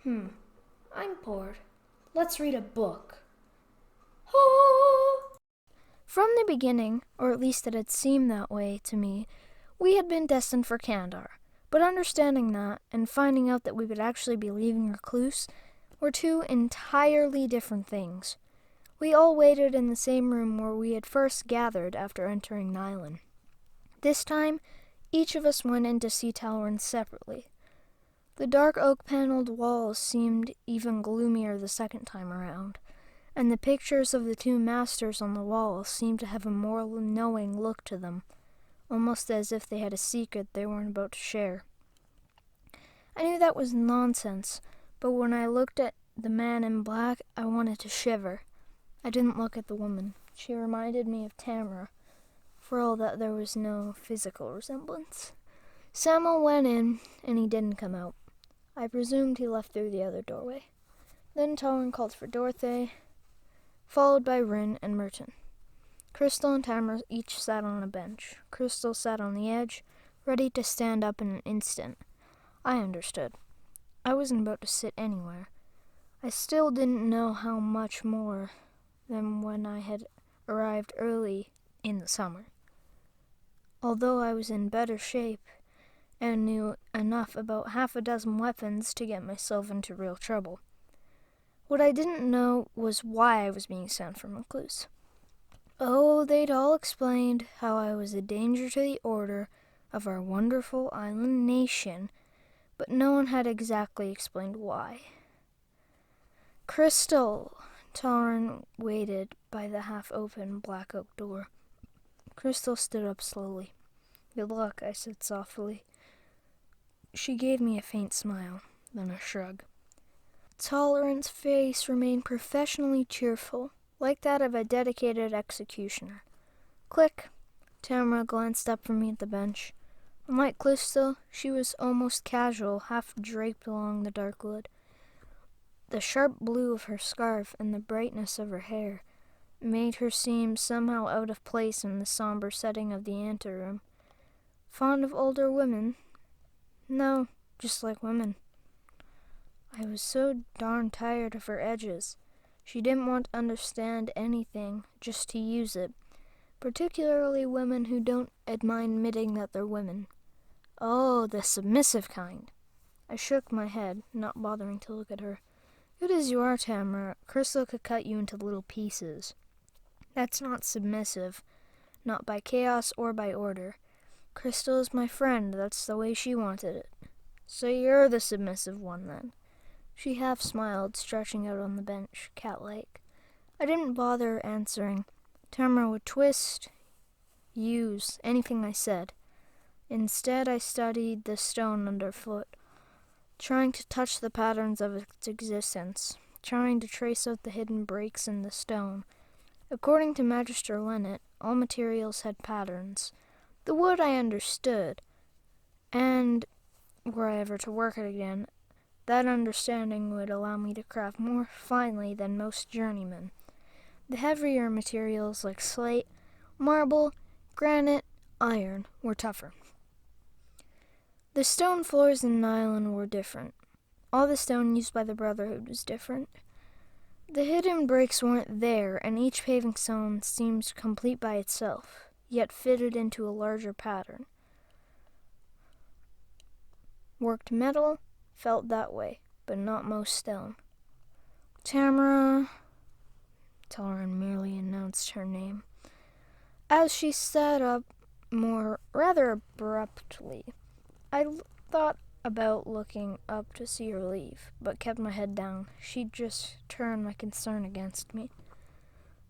I'm bored. Let's read a book. Oh! From the beginning, or at least it had seemed that way to me, we had been destined for Kandar. But understanding that, and finding out that we would actually be leaving Recluce, were two entirely different things. We all waited in the same room where we had first gathered after entering Nylon. This time, each of us went in to see Talron separately. The dark oak-paneled walls seemed even gloomier the second time around, and the pictures of the two masters on the walls seemed to have a more knowing look to them, almost as if they had a secret they weren't about to share. I knew that was nonsense, but when I looked at the man in black, I wanted to shiver. I didn't look at the woman. She reminded me of Tamara, for all that there was no physical resemblance. Samuel went in, and he didn't come out. I presumed he left through the other doorway. Then Talron called for Dorothy, followed by Rin and Merton. Crystal and Tamara each sat on a bench. Crystal sat on the edge, ready to stand up in an instant. I understood. I wasn't about to sit anywhere. I still didn't know how much more than when I had arrived early in the summer. Although I was in better shape and knew enough about half a dozen weapons to get myself into real trouble. What I didn't know was why I was being sent from Recluce. Oh, they'd all explained how I was a danger to the order of our wonderful island nation, but no one had exactly explained why. Crystal! Talron waited by the half-open black oak door. Crystal stood up slowly. Good luck, I said softly. She gave me a faint smile, then a shrug. Talron's face remained professionally cheerful, like that of a dedicated executioner. Click! Tamara glanced up from me at the bench. Unlike Crystal, she was almost casual, half draped along the dark wood. The sharp blue of her scarf and the brightness of her hair made her seem somehow out of place in the somber setting of the anteroom. Fond of older women? No, just like women. I was so darn tired of her edges. She didn't want to understand anything, just to use it, particularly women who don't mind admitting that they're women. Oh, the submissive kind. I shook my head, not bothering to look at her. Good as you are, Tamara, Crystal could cut you into little pieces. That's not submissive, not by chaos or by order. Crystal is my friend, that's the way she wanted it. So you're the submissive one, then. She half smiled, stretching out on the bench, cat-like. I didn't bother answering. Tamara would twist, use anything I said. Instead, I studied the stone underfoot, trying to touch the patterns of its existence, trying to trace out the hidden breaks in the stone. According to Magister Lennet, all materials had patterns. The wood I understood, and were I ever to work it again, that understanding would allow me to craft more finely than most journeymen. The heavier materials like slate, marble, granite, iron were tougher. The stone floors in Nylon were different. All the stone used by the Brotherhood was different. The hidden breaks weren't there, and each paving stone seemed complete by itself, yet fitted into a larger pattern. Worked metal felt that way, but not most stone. Tamara, Talron merely announced her name. As she sat up rather abruptly, I thought about looking up to see her leave, but kept my head down. She'd just turned my concern against me.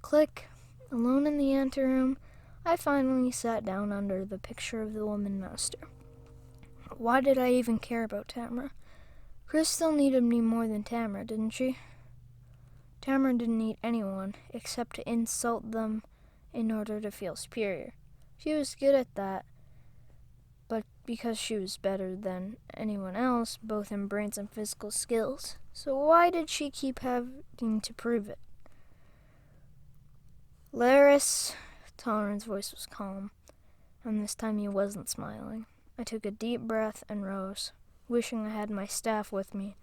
Click. Alone in the anteroom, I finally sat down under the picture of the woman master. Why did I even care about Tamara? Crystal needed me more than Tamara, didn't she? Tamara didn't need anyone except to insult them in order to feel superior. She was good at that, but because she was better than anyone else, both in brains and physical skills. So why did she keep having to prove it? Laris, Talron's voice was calm, and this time he wasn't smiling. I took a deep breath and rose, wishing I had my staff with me.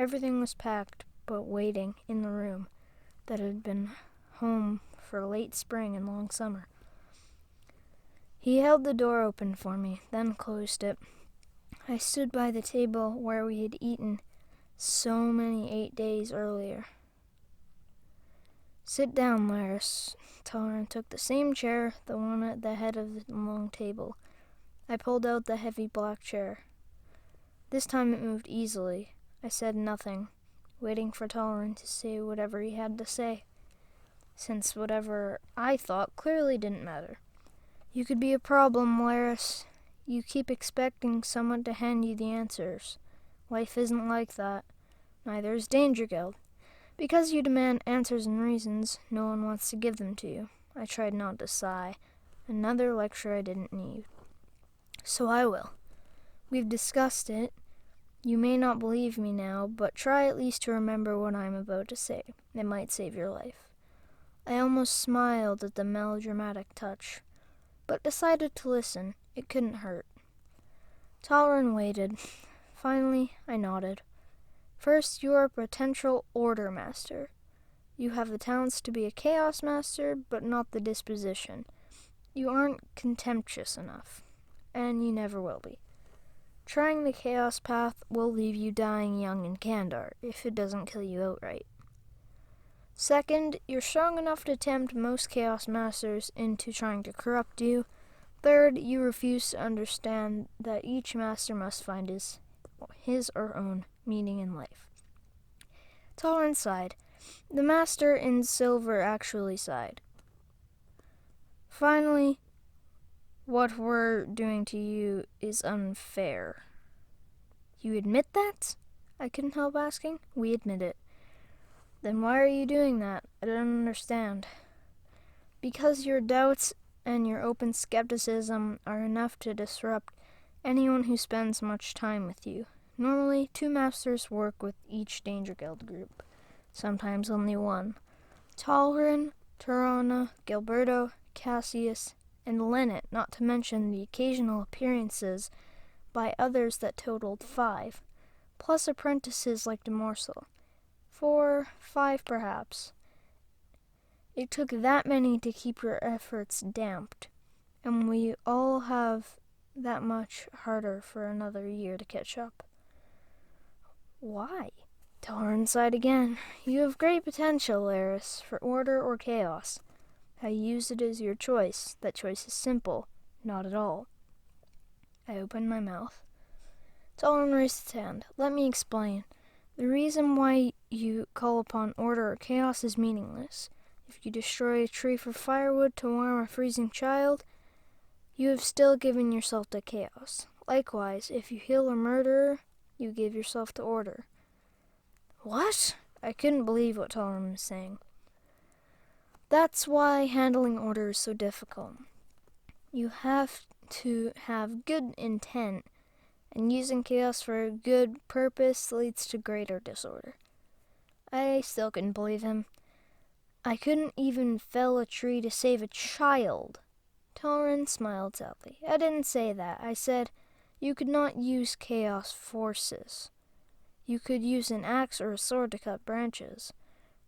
Everything was packed, but waiting in the room that had been home for late spring and long summer. He held the door open for me, then closed it. I stood by the table where we had eaten so many 8 days earlier. "Sit down, Laris." Tolerant took the same chair, the one at the head of the long table. I pulled out the heavy black chair. This time it moved easily. I said nothing, waiting for Tolerant to say whatever he had to say, since whatever I thought clearly didn't matter. "You could be a problem, Laris. You keep expecting someone to hand you the answers. Life isn't like that. Neither is Danger Guild. Because you demand answers and reasons, no one wants to give them to you." I tried not to sigh. Another lecture I didn't need. "So I will. We've discussed it. You may not believe me now, but try at least to remember what I'm about to say. It might save your life." I almost smiled at the melodramatic touch, but decided to listen. It couldn't hurt. Tolerant waited. Finally, I nodded. "First, you are a potential order master. You have the talents to be a chaos master, but not the disposition. You aren't contemptuous enough, and you never will be. Trying the chaos path will leave you dying young in Kandar, if it doesn't kill you outright. Second, you're strong enough to tempt most chaos masters into trying to corrupt you. Third, you refuse to understand that each master must find his or own meaning in life." Tolerant sighed. The master in silver actually sighed. "Finally, what we're doing to you is unfair." "You admit that?" I couldn't help asking. "We admit it." "Then why are you doing that? I don't understand." "Because your doubts and your open skepticism are enough to disrupt anyone who spends much time with you. Normally, 2 masters work with each Danger Guild group, sometimes only 1. Toleran, Tirana, Gilberto, Cassius, and Lennet, not to mention the occasional appearances by others that totaled 5, plus apprentices like DeMorsel. 4, 5 perhaps. It took that many to keep your efforts damped, and we all have that much harder for another year to catch up." "Why?" Tolerant sighed again. "You have great potential, Laris, for order or chaos. How you use it is your choice. That choice is simple. Not at all." I opened my mouth. Tolerant raised his hand. "Let me explain. The reason why you call upon order or chaos is meaningless. If you destroy a tree for firewood to warm a freezing child, you have still given yourself to chaos. Likewise, if you heal a murderer, you give yourself to order." "What?" I couldn't believe what Tolerant was saying. "That's why handling order is so difficult. You have to have good intent, and using chaos for a good purpose leads to greater disorder." I still couldn't believe him. "I couldn't even fell a tree to save a child." Tolerant smiled sadly. "I didn't say that. I said you could not use chaos forces. You could use an axe or a sword to cut branches.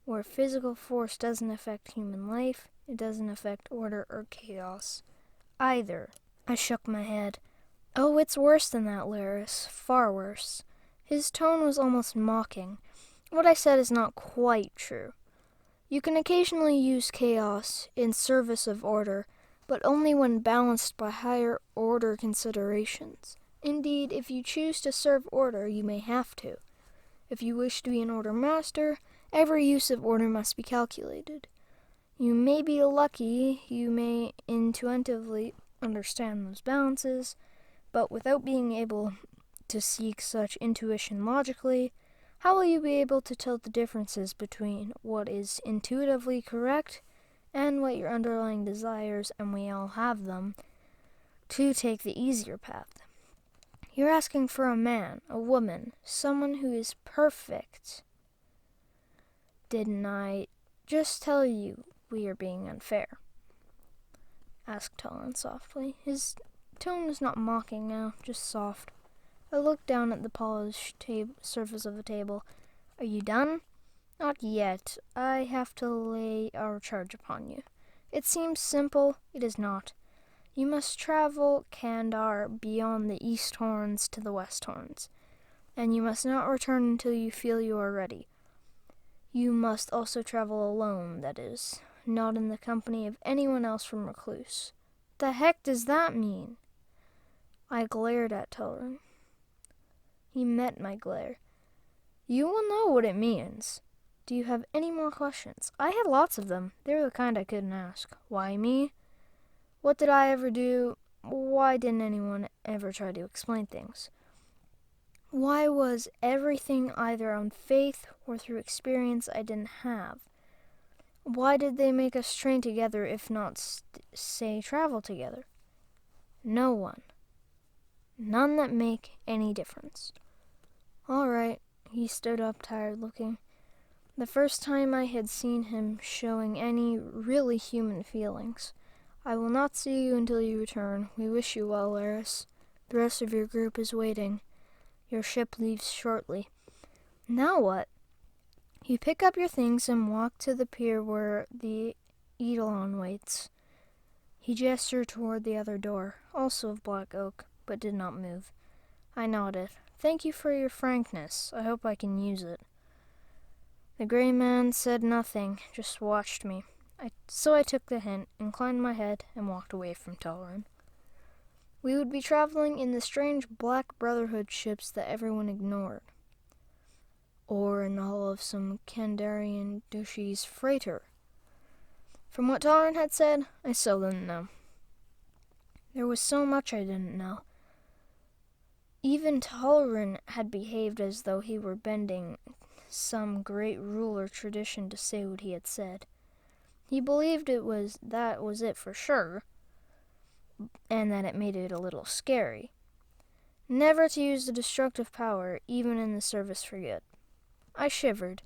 Where physical force doesn't affect human life, it doesn't affect order or chaos either." I shook my head. "Oh, it's worse than that, Laris. Far worse." His tone was almost mocking. "What I said is not quite true. You can occasionally use chaos in service of order, but only when balanced by higher order considerations. Indeed, if you choose to serve order, you may have to. If you wish to be an order master, every use of order must be calculated. You may be lucky, you may intuitively understand those balances, but without being able to seek such intuition logically, how will you be able to tell the differences between what is intuitively correct and what your underlying desires, and we all have them, to take the easier path? You're asking for a man, a woman, someone who is perfect. Didn't I just tell you we are being unfair?" asked Tolan softly. His tone was not mocking now, just soft. I looked down at the polished surface of the table. Are you done? Not yet. I have to lay our charge upon you. It seems simple. It is not. You must travel Kandar beyond the East Horns to the West Horns, and you must not return until you feel you are ready. You must also travel alone, that is, not in the company of anyone else from Recluce. The heck does that mean? I glared at Torin. He met my glare. You will know what it means. Do you have any more questions? I had lots of them. They were the kind I couldn't ask. Why me? What did I ever do? Why didn't anyone ever try to explain things? Why was everything either on faith or through experience I didn't have? Why did they make us train together if not, say, travel together? No one. None that make any difference. All right, he stood up, tired looking. The first time I had seen him showing any really human feelings. I will not see you until you return. We wish you well, Laris. The rest of your group is waiting. Your ship leaves shortly. Now what? You pick up your things and walk to the pier where the Eidolon waits. He gestured toward the other door, also of black oak, but did not move. I nodded. Thank you for your frankness. I hope I can use it. The gray man said nothing, just watched me. So I took the hint, inclined my head, and walked away from Torin. We would be traveling in the strange Black Brotherhood ships that everyone ignored. Or in the hull of some Kandarian Dushi's freighter. From what Torin had said, I still didn't know. There was so much I didn't know. Even Torin had behaved as though he were bending some great ruler tradition to say what he had said. He believed that was it for sure, and that it made it a little scary. Never to use the destructive power, even in the service for good. I shivered.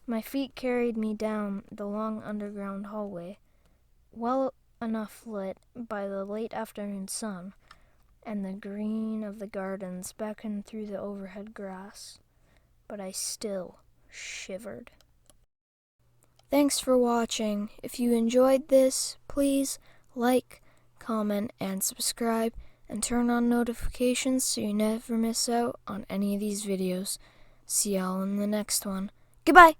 My feet carried me down the long underground hallway, well enough lit by the late afternoon sun, and the green of the gardens beckoned through the overhead grass. But I still shivered. Thanks for watching. If you enjoyed this, please like, comment, and subscribe, and turn on notifications so you never miss out on any of these videos. See y'all in the next one. Goodbye!